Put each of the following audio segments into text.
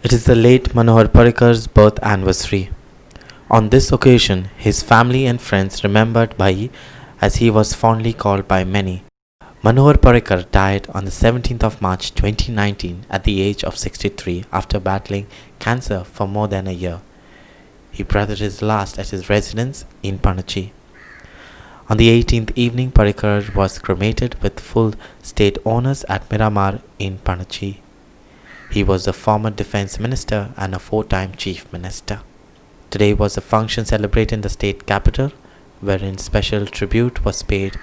It is the late Manohar Parikar's birth anniversary. On this occasion, his family and friends remembered Bhai as he was fondly called by many. Manohar Parikar died on the 17th of March 2019 at the age of 63 after battling cancer for more than a year. He breathed his last at his residence in Panachi. On the 18th evening, Parikar was cremated with full state honours at Miramar in Panachi. He was a former defense minister and a four-time chief minister. Today was a function celebrated in the state capital, wherein special tribute was paid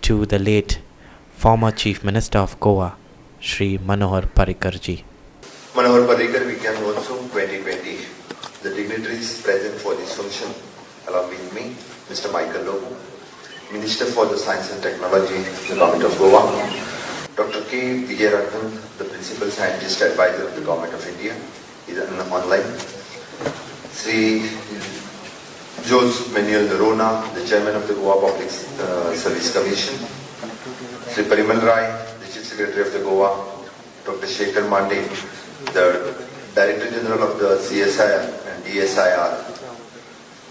to the late former chief minister of Goa, Shri Manohar Parikar ji. Manohar Parikar Vigyan Mahotsav 2020. The dignitaries present for this function, along with me, Mr. Michael Lobo, Minister for the Science and Technology, the Government of Goa, Dr. K. Vijayaratnam, the Principal Scientist Advisor of the Government of India, is online. Sri Jose Manuel Noronha, the Chairman of the Goa Public Service Commission, Sri Parimal Rai, the Chief Secretary of the Goa, Dr. Shekhar Mande, the Director General of the CSIR and DSIR,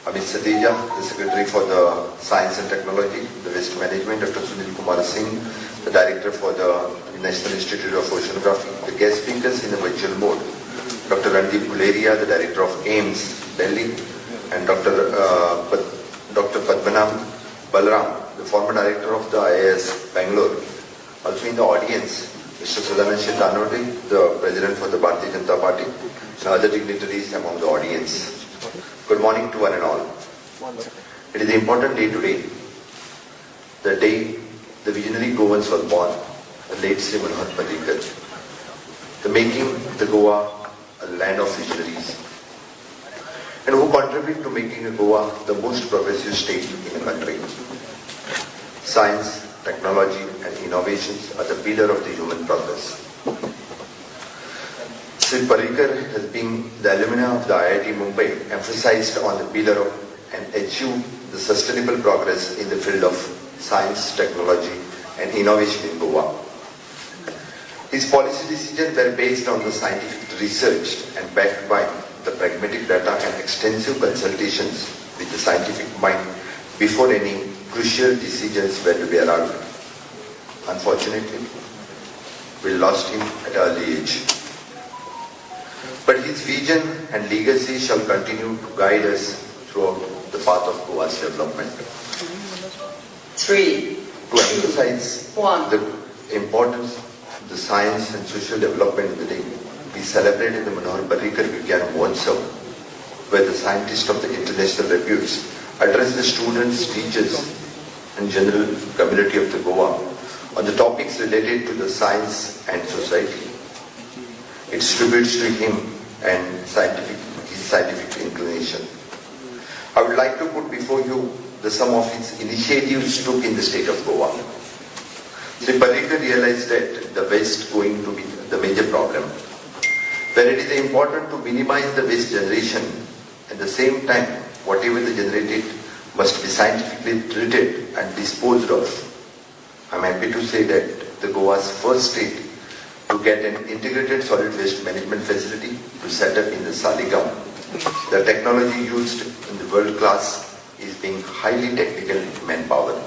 Amit Sateja, the Secretary for the Science and Technology, the Waste Management, Dr. Sunil Kumar Singh, the Director for the National Institute of Oceanography, the guest speakers in the virtual mode, Dr. Randeep Guleria, the Director of AIMS, Delhi, and Dr. Padmanabh Balaram, the former Director of the IIS, Bangalore. Also in the audience, Mr. Sadanand Shetanode, the President for the Bharatiya Janata Party, and other dignitaries among the audience. Good morning to one and all. It is an important day today, the day the visionary Goans was born, the late Sri Manohar Parikar, the making the Goa a land of visionaries, and who contribute to making Goa the most progressive state in the country. Science, technology and innovations are the pillar of the human progress. Sri Parikar has been the alumna of the IIT Mumbai emphasized on the pillar of and achieved the sustainable progress in the field of science, technology and innovation in Goa. His policy decisions were based on the scientific research and backed by the pragmatic data and extensive consultations with the scientific mind before any crucial decisions were to be arrived. Unfortunately, we lost him at an early age. But his vision and legacy shall continue to guide us throughout the path of Goa's development. 3. To emphasize 1. the importance of the science and social development today, we celebrated the Manohar Parikar Vigyan Mahotsav, where the scientists of the international reputes address the students, teachers and general community of the Goa on the topics related to the science and society. It's tributes to him and his scientific inclination. I would like to put before you some of his initiatives took in the state of Goa. Sri Parikar realized that the waste going to be the major problem, where it is important to minimize the waste generation. At the same time, whatever the generated must be scientifically treated and disposed of. I am happy to say that the Goa's first state to get an integrated solid waste management facility to set up in the Saligam. The technology used in the world class is being highly technical manpower.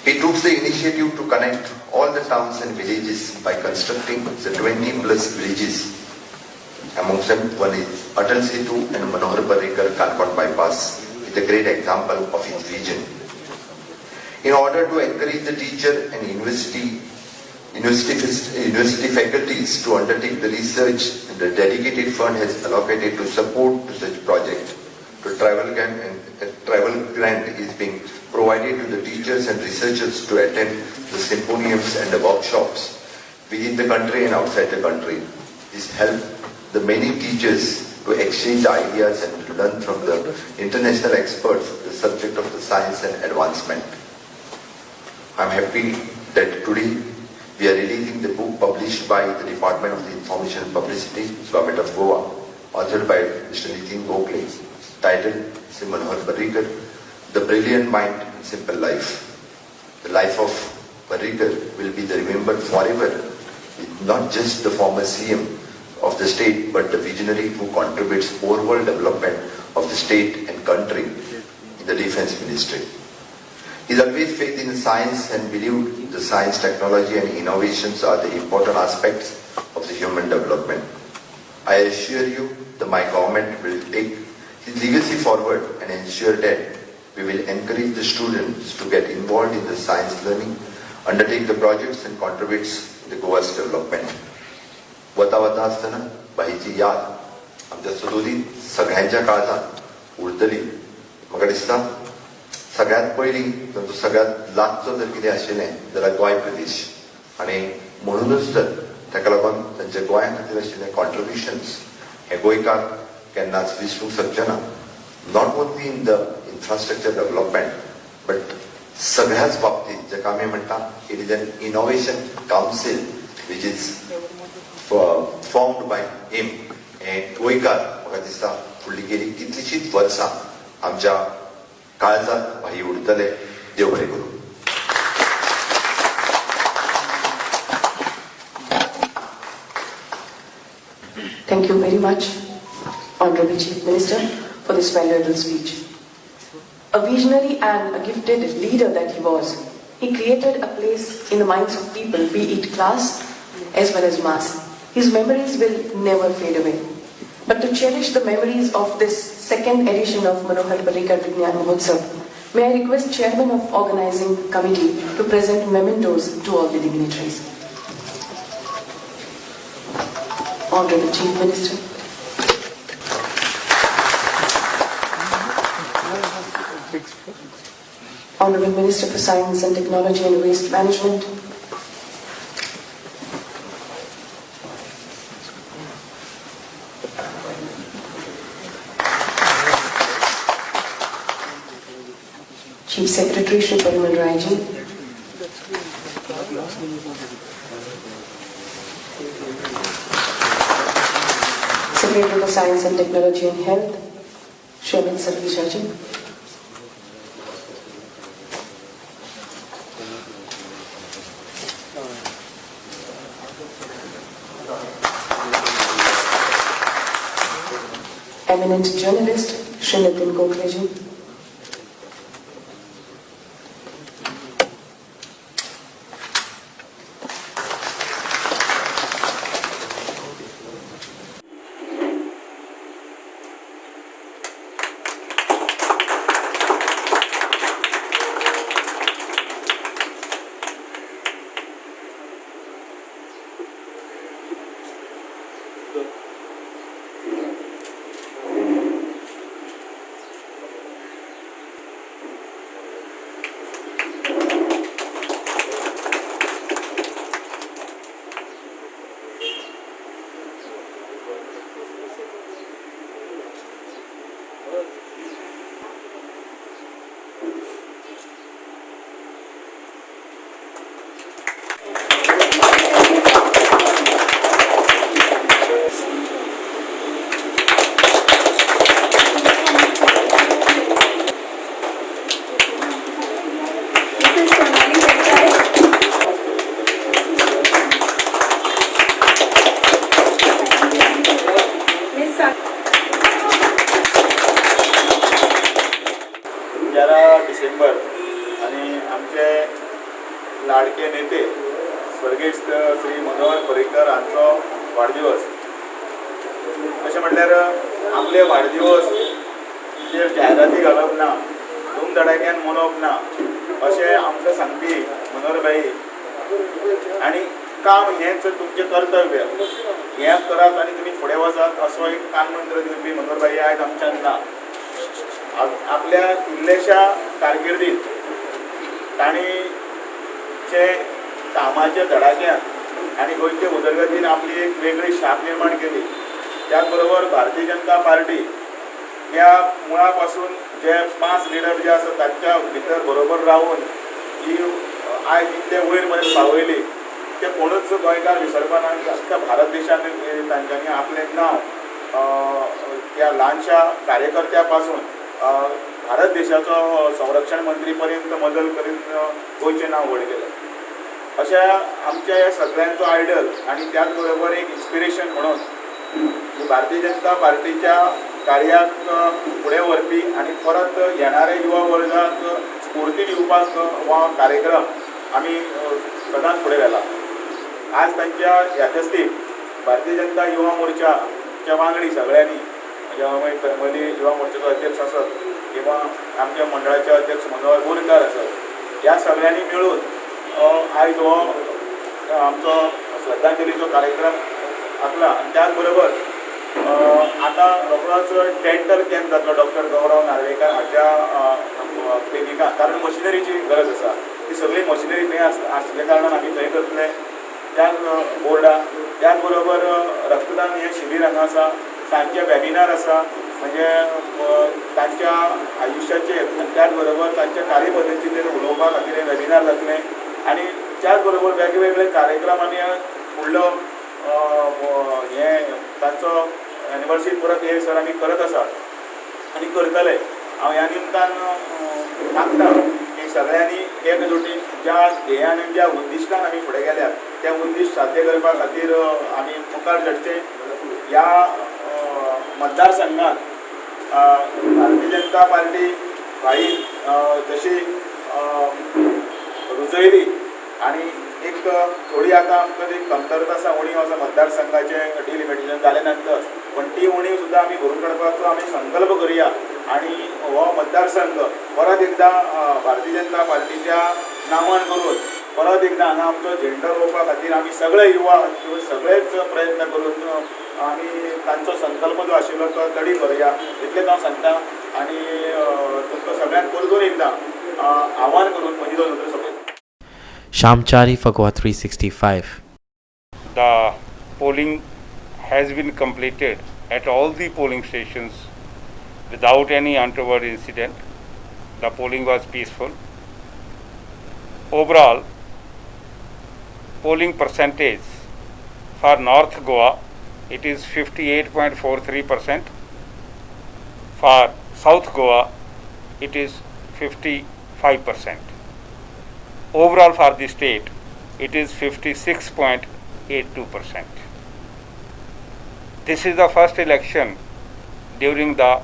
He took the initiative to connect all the towns and villages by constructing the 20 plus villages. Amongst them, one is Atal Setu and Manohar Parikar Kanpur bypass, with a great example of his vision. In order to encourage the teacher and university faculties to undertake the research, the dedicated fund has allocated to support to such project. The travel grant is being provided to the teachers and researchers to attend the symposiums and the workshops within the country and outside the country. This helps the many teachers to exchange ideas and to learn from the international experts the subject of the science and advancement. I am happy that today we are releasing the book published by the Department of the Information and Publicity, Government of Goa, authored by Mr. Nitin Gokhale, titled Sri Manohar Parikar, The Brilliant Mind and Simple Life. The life of Parikar will be remembered forever, not just the former CM of the state, but the visionary who contributes overall development of the state and country in the defense ministry. He always faith in science and believed the science, technology and innovations are the important aspects of the human development. I assure you that my government will take his legacy forward and ensure that we will encourage the students to get involved in the science learning, undertake the projects and contributes to Goa's development. वता असताना बाईची याद आमच्या सदोदीत सगळ्यांच्या काळजात उरतली. म्हाका दिसता सगळ्यात पयलीं तांचो सगळ्यात लागचो जर कितें आशिल्लें जाल्यार गोंय प्रदेश, आनी म्हणूनच तर ताका लागून तांचे गोंया खातीर आशिल्ले कॉन्ट्रिब्युशन्स हे गोंयकार केन्नाच विसरूंक शकचे ना. Not only in the infrastructure development but सगळ्याच बाबतींत जेका आमी म्हणटा it is an innovation council which is formed by him. And गोंयकार म्हाका दिसता फुडली गेली कितलीशींच वर्सां आमच्या काळजात भाई उरतले. देव बरें करूं. Thank you very much, Honorable Chief Minister, for this valuable speech. A visionary and a gifted leader that he was, he created a place in the minds of people, be it class as well as mass. His memories will never fade away. But to cherish the memories of this second edition of Manohar Parrikar Vigyan Mahotsav, may I request Chairman of Organizing Committee to present mementos to all the dignitaries. Honorable Chief Minister. Honorable Minister for Science and Technology and Waste Management. Chief Secretary Shri Parimal Rai ji. Secretary for Science and Technology and Health, Shri Amit Sarvija ji. Eminent journalist Shri Nitin Gokhale ji. December आणि आमचे लाडके नेते स्वर्गीय श्री मनोहर पर्रीकर हांचो वाडदिवस. अशें म्हटल्यार आपले वाडदिवस जे जायराती घालप ना, धूमधडाक्यान मनोवप ना अशें आमकां सांगपी मनोहरबाई. आनी काम हेंच तुमचें कर्तव्य, हें करात आनी तुमी फुडें वचात असो एक कानमंत्र दिवपी मनोहरबाई आयज आमच्यान ना. आपल्या इल्लेशा कारकिर्दीत तांणी जे कामाच्या धडाक्यान आनी गोंयचे उदरगतीन आपली एक वेगळी शाप निर्माण केली. त्याच बरोबर भारतीय जनता पार्टी ह्या मुळा पासून जे 5 लिडर जे आसा तांच्या भितर बरोबर रावन ही आयज इतले वयर पर्यंत पावयली ते कोणूच गोंयकार विसरपाना. अख्ख्या भारत देशान तांच्यांनी आपलें नांव त्या ल्हानशा कार्यकर्त्या पासून भारत देशाचो संरक्षण मंत्री पर्यंत मदल करीत गोंयचें नांव व्हड केलें. अशा आमच्या ह्या सगळ्यांचो आयडल आनी त्याच बरोबर एक इन्स्पिरेशन म्हणून की भारतीय जनता पार्टीच्या कार्याक फुडें व्हरपी आनी परत येणाऱ्या युवा वर्गाक स्फूर्ती दिवपाक हो कार्यक्रम आमी सदांच फुडें व्हेला. आज तांच्या यादस्तीक भारतीय जनता युवा मोर्चाच्या वांगडी सगळ्यांनी मदीं युवा मोर्चाचो अध्यक्ष आसत किंवा आमच्या मंडळाचे अध्यक्ष मनोहर बोरकार आसत, ह्या सगळ्यांनी मेळून आयज हो आमचो श्रद्धांजलीचो कार्यक्रम आसला. आनी त्याच बरोबर आतां रोखडोच डेंटल कॅम्प जातलो डॉक्टर गौरव नार्वेकर हाच्या क्लिनिकांत, कारण मशिनरीची गरज आसा. ती सगळी मशिनरी थंय आसल्या कारणान आमी थंय करतले. त्याच बोर्डां त्याच बरोबर रक्तदान हें शिबीर हांगा आसा, सांजचे वेबिनार आसा, म्हणजे तांच्या आयुश्याचेर आनी त्याच बरोबर तांच्या कार्यपद्दतीचेर उलोवपा खातीर हें वेबिनार जातलें. आनी त्याच बरोबर वेगवेगळे कार्यक्रम आमी फुडलो हें तांचो एनिवर्सरी परत हे सर आमी करत आसात आनी करतले. हांव ह्या निमतान मागता की सगळ्यांनी एकजुटीन ज्या ध्येयान आनी ज्या उद्दिश्टान आमी फुडें गेल्यात त्या उद्दिश्ट साध्य करपा खातीर आमी मुखार झडचे. ह्या मतदारसंघात भारतीय जनता पार्टी भायर जशी रुजयली आनी एक थोडी आतां आमकां ती कमतरता आसा उणीव आसा मतदारसंघाचें डिलिमिटेशन जाले नंतर, पण ती उणीव सुद्दां आमी भरून काडपाचो आमी संकल्प करुया आनी हो मतदारसंघ परत एकदां भारतीय जनता पार्टीच्या नांवान करून परत एकदां हांगा आमचो झेंडो रोवपा खातीर आमी सगळे युवा सगळेच प्रयत्न करून आमी तांचो संकल्प जो आशिल्लो तो तडी करुया, इतलेंच हांव सांगता. आनी तुमकां सगळ्यांक परतून एकदां आव्हान करून म्हजी दोन उतरां सोंपयता. Shamchari Fagwa 365. The polling has been completed at all the polling stations without any untoward incident. The polling was peaceful. Overall, polling percentage for North Goa, it is 58.43%. For South Goa, it is 55%. Overall for the state, it is 56.82%. This is the first election during the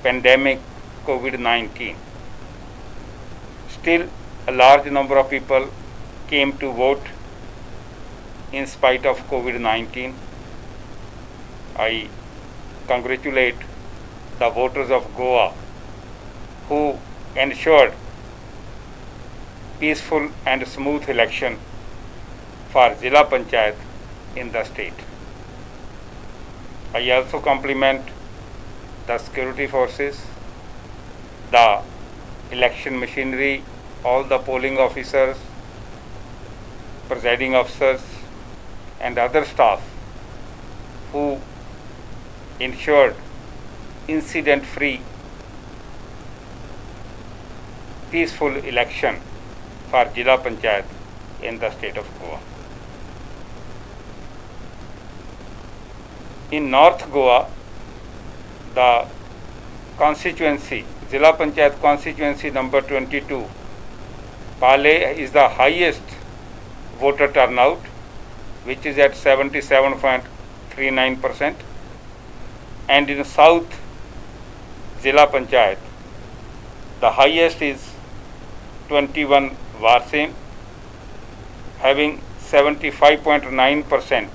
pandemic COVID-19. Still, a large number of people came to vote in spite of COVID-19. I congratulate the voters of Goa who ensured peaceful and smooth election for Zilla Panchayat in the state. I also compliment the security forces, the election machinery, all the polling officers, presiding officers and other staff who ensured incident-free, peaceful election for Zilla Panchayat in the state of Goa. In North Goa, the constituency, Zilla Panchayat constituency number 22, Pale is the highest voter turnout, which is at 77.39%. And in South Zilla Panchayat, the highest is 21 Varsim, having 75.9%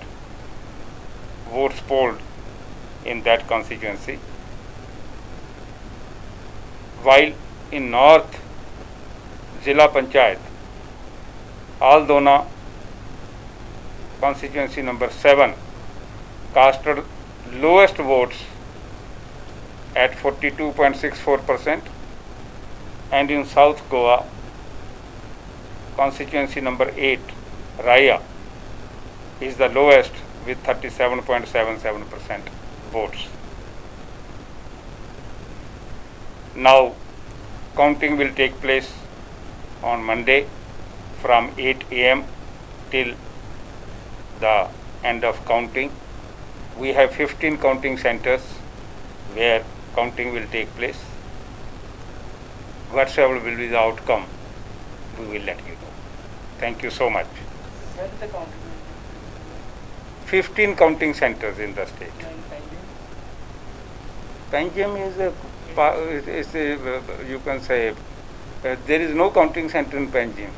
votes polled in that constituency. While in North Zilla Panchayat, Aldona constituency number 7 casted lowest votes at 42.64%, and in South Goa, constituency number 8, Raya, is the lowest with 37.77% votes. Now, counting will take place on Monday from 8 a.m. till the end of counting. We have 15 counting centers where counting will take place. Whatever will be the outcome, we will let you know. Thank you so much. 15 counting centers in the state. Panjim is you can say, there is no counting center in Panjim.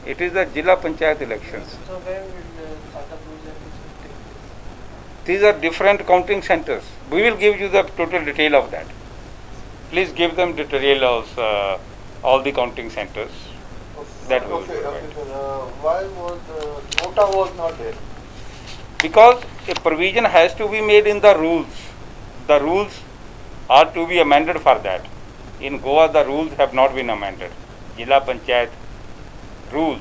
It is the Jilla Panchayat elections. So where will the other projects take place? These are different counting centers. We will give you the total detail of that. Please give them the detail of all the counting centers. That will provide. Why was nota was not there? Because a provision has to be made in the rules. The rules are to be amended for that. In Goa, the rules have not been amended. Jilla Panchayat rules.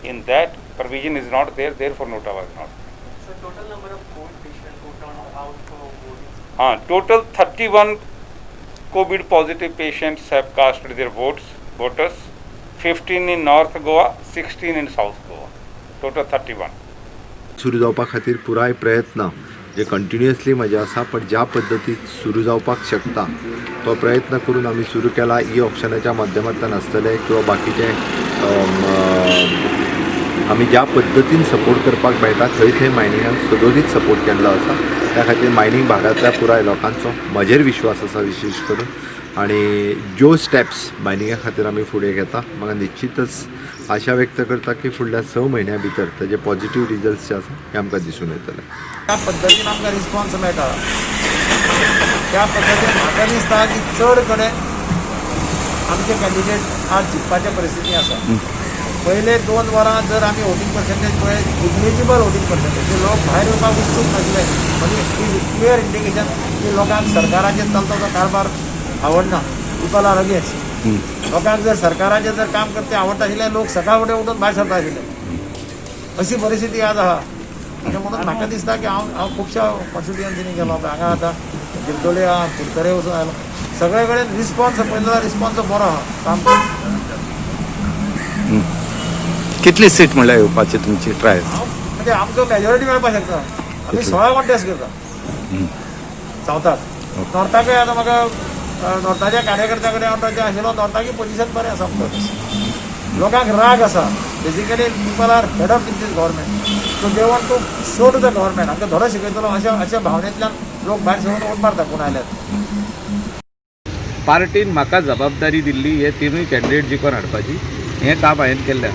In that, provision is not there, therefore nota was not. So total number of COVID patients who turned out for voting? Total 31 COVID positive patients have cast their voters, 15 in North Goa, 16 in South Goa. Total 31. सुरू जावपा खातीर पुराय प्रयत्न जे continuously म्हजे आसा पण ज्या पद्दतीत सुरू जावपाक शकता तो प्रयत्न करून आमी सुरू केला. ई ऑप्शनाच्या माध्यमांतल्यान आसतले किंवा बाकीचे आमी ज्या पद्दतीन सपोर्ट करपाक मेळटा थंय थंय मायनिंगाक सदोदीत सपोर्ट केल्लो आसा. त्या खातीर मायनिंग भागांतल्या पुराय लोकांचो म्हजेर विश्वास आसा विशेश करून. आणि ज्यो स्टेप्स मायनिंगा खातीर आमी फुडें घेता म्हाका निश्चितच आशा व्यक्त करता की फुडल्या 6 म्हयन्या भितर ताजे पॉझिटिव्ह रिजल्ट्स जे आसा हे आमकां दिसून येतले. त्या पद्दतीन आमकां रिस्पॉन्स मेळटा. त्या पद्दतीन म्हाका दिसता की चड कडेन आमचे कॅन्डिडेट आज जिखपाचे परिस्थिती आसा. पयले 2 वरां जर आमी वोटींग पर्सेंटेज पळयत निग्लिजिबल वोटींग पर्सेंटेज लोक भायर येवपाक उत्सूक नासले. म्हणजे क्लियर इंडिकेशन की लोकांक सरकाराचेर चलता तो कारभार आवडना. People are against. लोकांक जर सरकाराचें जर काम करते आवडटा आशिल्लें लोक सकाळ फुडें उठून भायर सरता आशिल्ले. अशी परिस्थिती आज आहा. आनी म्हणून म्हाका दिसता की हांव खुबश्या कॉन्स्टिट्युएन्सीनी गेलो. हांगा आतां दिर्डोले आहा, कुडतरे वचून आयलो. सगळे कडेन रिस्पॉन्स पळयलो रिस्पॉन्स बरो आहा. काम कितली सीट म्हणल्यार येवपाची तुमची ट्राय? म्हणजे आमकां मेजॉरिटी मेळपाक शकता. आमी 16 कॉन्टेस्ट करता सावथाक. नॉर्थाकय आतां म्हाका नॉर्थाच्या कार्यकर्त्या कडेन हांव टच आशिल्लो. नॉर्थाकी पोजिशन बरें आसा. लोकांक राग आसा. Basically people are fed up in these government. So they want to show to the government आमकां धडो शिकयतलो अशा भावनेंतल्यान लोक भायर सरून वोट मारता कोण आयल्यात. पार्टीन म्हाका जबाबदारी दिल्ली हे तिनूय कॅन्डिडेट जिखोन हाडपाची. हें काम हांवें केल्लें.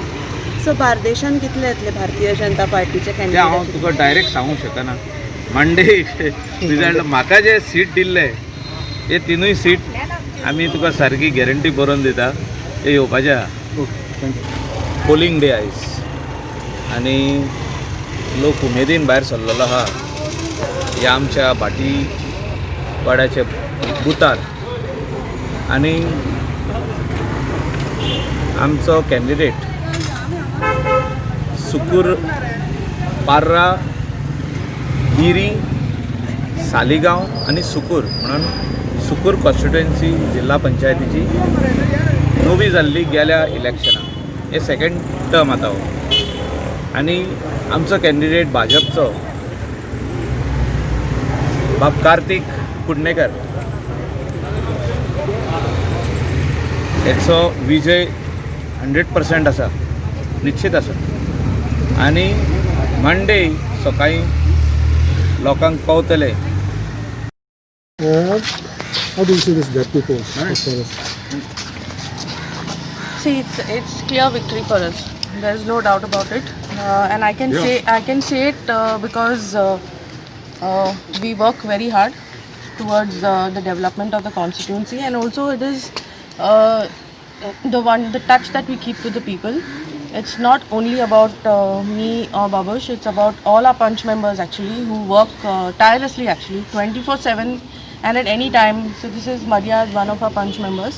सो बार्देशान कितले येतले भारतीय जनता पार्टीचे तें हांव कॅन्डिडेट? तुका डायरेक्ट सांगूंक शकना. मंडे रिजल्ट म्हाका जे सीट दिल्ले हे तिनूय सीट आमी तुका सारकी गॅरंटी बरोवन दिता हे येवपाचें आहा. पोलिंग डे आयज आनी लोक उमेदीन भायर सरलेलो आहा ह्या आमच्या भाटीवाड्याचे बुथार. आनी आमचो कॅन्डिडेट सुकूर पार्रा, बिरी, सालिगांव आनी सुकूर म्हणून सुकूर कॉन्स्टिट्युएन्सी जिल्हा पंचायतीची नवी जाल्ली गेल्या इलेक्शनाक. हे सेकंड टर्म आतां हो. आनी आमचो कॅन्डिडेट भाजपचो बाब कार्तिक कुडणेकर हेचो विजय 100% आसा, निश्चित आसा. आनी मंडे सकाळीं लोकांक पावतले. How do you see this deputy post? See, it's clear victory for us. There's no doubt about it, and I can say it because we work very hard towards the development of the constituency, and also it is the touch that we keep with the people. It's not only about me or Babush, it's about all our punch members actually who work tirelessly actually 24/7 and at any time. So this is Madhya, one of our punch members,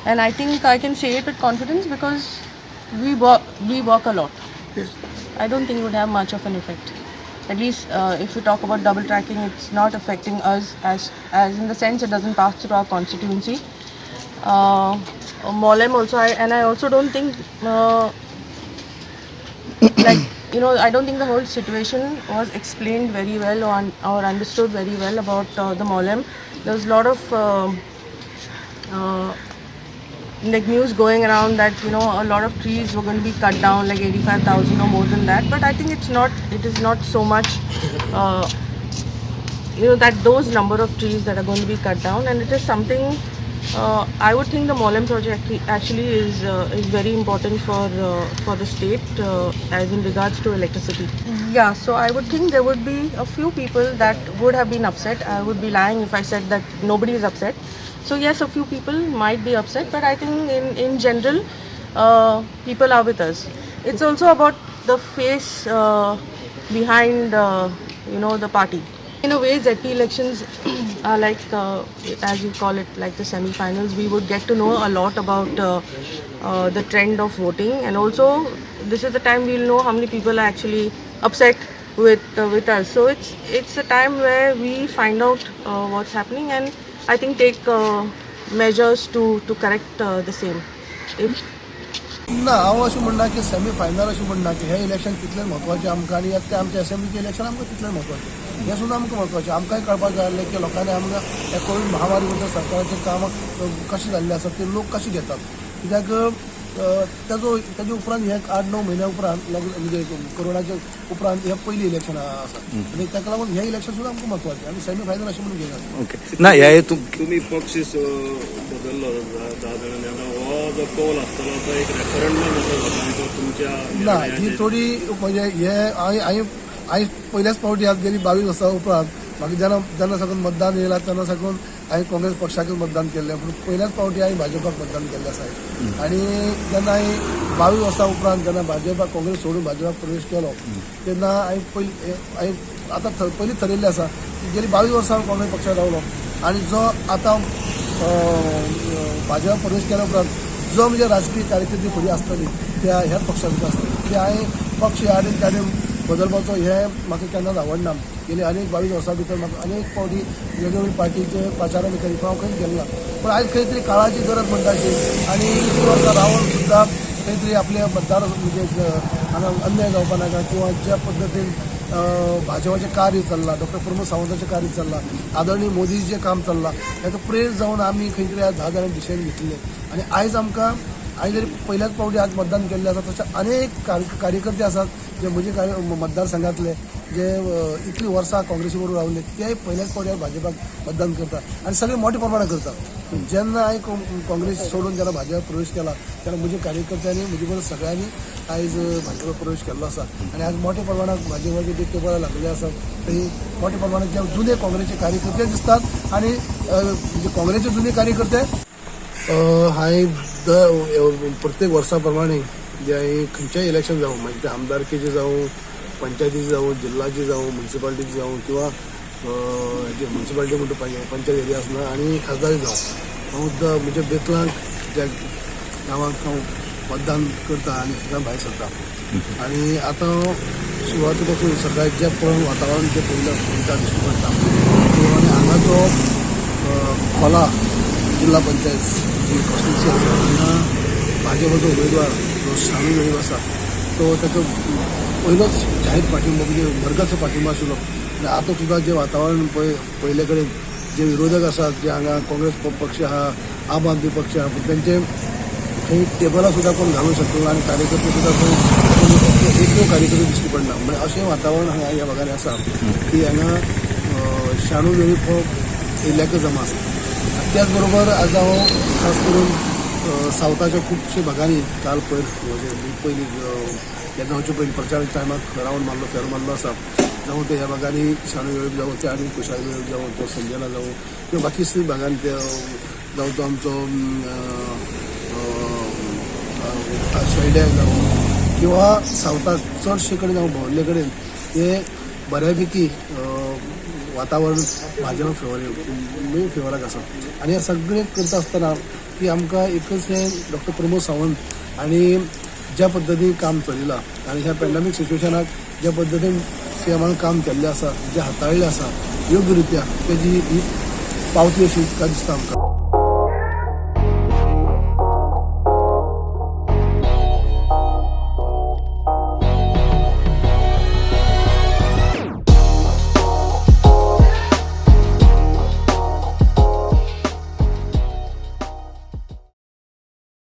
and I think I can say it with confidence because we work a lot. I don't think it would have much of an effect. At least if we talk about double tracking, it's not affecting us as in the sense it doesn't pass through our constituency. Molem also, I also don't think like I don't think the whole situation was explained very well or understood very well about the Molem. There was a lot of like news going around that a lot of trees were going to be cut down, like 85,000 or more than that. But I think it is not so much that those number of trees that are going to be cut down, and it is something I would think the Mollem project actually is very important for the state as in regards to electricity. Yeah, so I would think there would be a few people that would have been upset. I would be lying if I said that nobody is upset. So yes, a few people might be upset, but I think in general, people are with us. It's also about the face behind the party. In a way, ZP elections are like, as you call it, like the semi-finals. We would get to know a lot about the trend of voting, and also this is the time we'll know how many people are actually upset with us. So it's a time where we find out what's happening, and I think take measures to correct the same. If ना हांव अशें म्हणना की semi final अशें म्हणना की हे election तितलें म्हत्वाचें आमकां, आनी ते आमच्या असेंब्लीचें इलेक्शन आमकां तितलें म्हत्वाचें. हें सुद्दां आमकां म्हत्वाचें. आमकांय कळपाक जाय आसलें की लोकांनी आमकां हे कोवीड महामारी बद्दल सरकाराचें काम कशें जाल्लें आसा ते लोक कशें घेतात. कित्याक तेजे उपरांत हे 8-9 म्हयन्या उपरांत म्हणजे कोरोनाच्या उपरांत हे पयलीं इलेक्शन आसा, आनी ताका लागून हे इलेक्शन सुद्दां आमकां म्हत्वाचें. आमी सेमी फायनल अशें म्हणून घेनात. ओके ना हे तुम्ही पक्ष बदललो 10 जणांनी, हो जो कौल आसतलो तो एक रेफरंडम असो तुमच्या ना, ही थोडी म्हणजे हे हांवें पयल्याच फावटी आज गेली 22 वर्सां उपरांत म्हाका जेन्ना साकून मतदान येयलां तेन्ना साकून हांवें काँग्रेस पक्षाकूच मतदान केल्लें, पूण पयल्याच फावटी हांवें भाजपाक मतदान केल्लें आसा. आनी जेन्ना हांवें 22 वर्सां उपरांत जेन्ना भाजपाक काँग्रेस सोडून भाजपाक प्रवेश केलो तेन्ना हांवें आतां पयलीं थारिल्लें आसा की गेली 22 वर्सां हांव काँग्रेस पक्षाक रावलो, आनी जो आतां भाजपाक प्रवेश केल्या उपरांत जो म्हणजे राजकीय कारकिर्दी फुडें आसतली त्या ह्याच पक्षांत आसतली. की हांवें पक्ष ह्या आनी त्या बदलपाचो हें म्हाका केन्नाच आवडना. गेली अनेक 22 वर्सां भितर म्हाका अनेक फावटी वेगवेगळ्या पार्टीचे प्रचारांनी करी हांव खंयच गेलो ना. पूण आयज खंय तरी काळाची गरज म्हणटा अशी, आनी इतलीं वर्सां रावन सुद्दां खंय तरी आपले मतदार म्हणजे हांगा अन्याय जावपा नाका, किंवा ज्या पद्दतीन भाजपाचें कार्य चल्लां, डॉक्टर प्रमोद सावंताचें कार्य चल्लां, आदरणीय मोदीचें काम चल्लां, हेका प्रेर जावन आमी खंय तरी 10 जाणांनी डिसिजन घेतलें. आनी आयज आमकां हांवें जरी पयल्याच फावटी आज मतदान केल्लें आसा तशें अनेक कार्यकर्ते आसात जे म्हजे मतदारसंघातले जे इतलीं वर्सां काँग्रेसी बरोबर रावले, ते पयल्याच फावटी भाजपाक मतदान करता आनी सगळे मोठ्या प्रमाणात करता. जेन्ना हांवें काँग्रेस सोडून जेन्ना भाजपाक प्रवेश केला तेन्ना म्हज्या कार्यकर्त्यांनी म्हजे बरोबर सगळ्यांनी आयज भाजपाक प्रवेश केल्लो आसा. आनी आज मोठ्या प्रमाणात भाजपाचे जे टेबल लागले आसात थंय मोठ्या प्रमाणात जे जुने काँग्रेसचे कार्यकर्ते दिसतात. आनी म्हणजे काँग्रेसचे जुने कार्यकर्ते हांवें प्रत्येक वर्सा प्रमाणे जे हांवें खंयचेय इलेक्शन जावं, म्हणजे ते आमदारकीचे जावं, पंचायतीचे जावं, जिल्लाची जावं, म्युन्सिपालिटीची जावं, किंवा जे म्युन्सिपालिटी म्हणटा पंचायत एरिया आसना, आनी खासदारी जावं, हांव म्हज्या बेतलांक ज्या गांवांक हांव मतदान करता आनी सुद्दां भायर सरता. आनी आतां सुरवाती पासून सगळ्यात जे पळोवन वातावरण जे पळयता दिश्टी पडटा, आनी हांगाचो खोला जिल्हा पंचायत जी कॉन्स्टिट्युन्सी आसा हांगा भाजपाचो उमेदवार जो शानू वेळीप आसा तो ताका पयलोच जाहीर पाठिंबो म्हणजे वर्गाचो पाठिंबो आशिल्लो. आनी आतां सुद्दां जे वातावरण पयले कडेन जे विरोधक आसात, जे हांगा काँग्रेस पक्ष आहा, आम आदमी पक्ष आहा, पूण तेंचे खंय टेबलां सुद्दां कोण घालूंक शकना आनी कार्यकर्ते सुद्दां खंय एकूय कार्यकर्ते दिश्टी पडना. म्हणजे अशें वातावरण हांगा ह्या भागांनी आसा की हांगा शानू वेळीप हो येयल्ल्याकच जमा आसा. त्याच बरोबर आज हांव खास करून सावथाच्या खुबशे भागांनी काल पयलीं ह्या जावचे पयलीं प्रचाराच्या टायमाक रावंड मारलो, फेरो मारलो आसा. जावं ते ह्या भागांनी शानू वेळीप जावं, ते आनी कुशाल वेळीप जावं, तो संजना जावं, किंवा बाकीच्या भागांनी ते जावं तो आमचो शेड्याक जावं, किंवा सावथाक चडशे कडेन हांव भोंवल्ले कडेन ते बऱ्यापैकी वातावरण भाजप फेवराक आसा. आनी हे सगळें करता आसतना की आमकां एकच हें डॉक्टर प्रमोद सावंत आनी ज्या पद्दतीन काम चलिलां आनी ह्या पॅन्डेमीक सिच्युएशनाक ज्या पद्दतीन सीएमान काम केल्लें आसा, जें हाताळिल्लें आसा योग्य रित्या, तेजी ही पावती अशी दिसता आमकां.